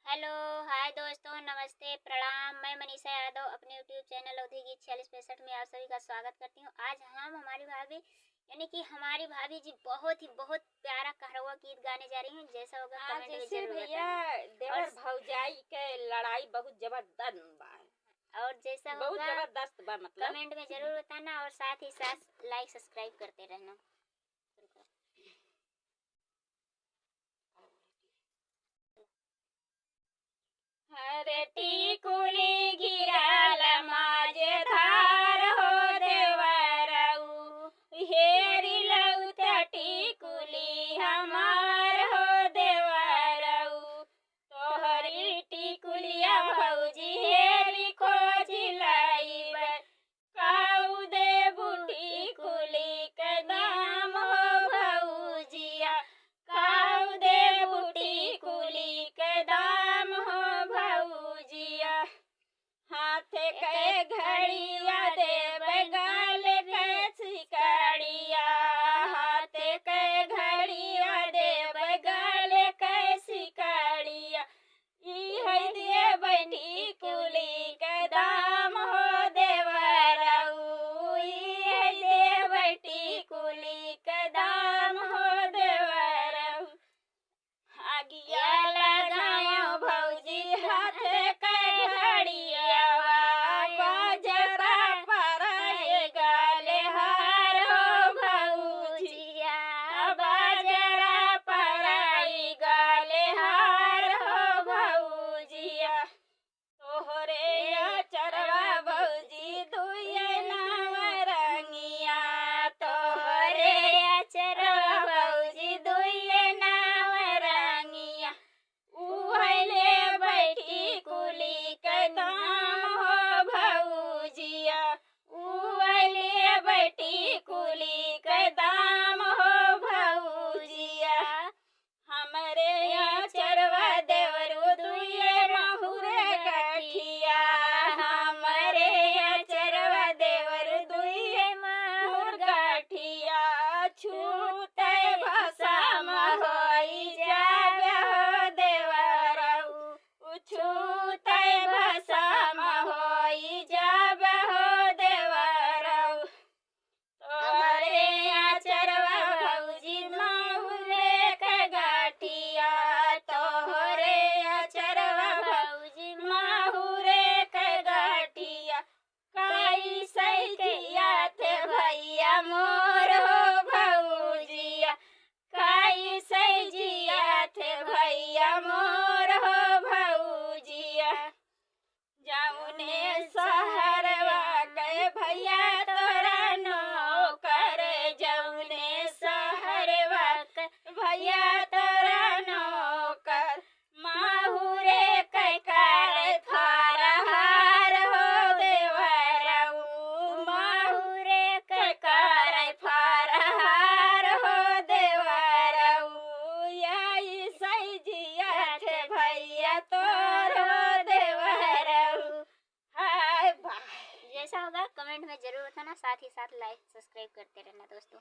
Hello, हाय दोस्तों, नमस्ते, प्रणाम। मैं मनीषा यादव अपने यूट्यूब चैनल अवधि गीत 4665 में आप सभी का स्वागत करती हूँ। आज हम हमारी भाभी यानी कि हमारी भाभी जी बहुत प्यारा कहरवा गीत गाने जा रही हैं। जैसा होगा कमेंट में जैसे जरूर भैया बताना। देवर भौजाई के लड़ाई बहुत जबरदस्त बा। और जैसा बहुत होगा जबरदस्त बा मतलब कमेंट में जरूर बताना और साथ ही साथ लाइक सब्सक्राइब करते रहना। हरे टिकुली गिराल माजे धार हो देवरऊ हेरी लौता टिकुली हमार हो देवरऊ तोहरी टिकुलिया भौजी हेरी खोज लाइब काऊ दे बूटी कुली के दाम हो भौजिया काऊ दे बूटी कुली के दाम हो भौजिया हाथे के घड़िया देव गाल के सिकड़िया हाथे के घड़िया देव गाल के सिकड़िया ई है दे बैठी कुली के दाम हो देवरऊ ई है दे बैठी कुली के दाम हो देवरऊ आगिया लगायो भौजी हाथ के घड़िया बाजरा पर गाले हार हो भौजिया बाजरा पर गाले हार हो भौजिया तोहरे चरवा भौजी दुए नाव रंगिया तोहरे चरवा भौजी दुए नाव रंगिया उहले बैठी कुली के दाम हो भौजिया उहले बैठी कुली के दाम हो भौजिया हमरे चरवा देवरू दुए महुरे गठिया हमरे चरवा देवरू दुए महुर गठिया छूते भसम होई जावे हो देवरऊ छूते भसम होई जावे हो देवरऊ तोहरे चरवा भौजी महुरे के गठिया तोहरे चरवा भौजी महुरे के गठिया कैसे किया थे भैया मोर हो भौजिया कैसे जिया थे भैया मोर हो भौजिया जाऊने सहरवा के भैया तोरा नौकर जाऊने सहरवा के भैया तोरा नौकर माहुरे के कार थारा हार हो देवरऊ माहुरे के कार थारा हार हो देवरऊ यही सही जिया थे भैया तोर हो देवरऊ हाय बाय। जैसा होगा कमेंट में जरूर बताना, साथ ही साथ लाइक सब्सक्राइब करते रहना दोस्तों।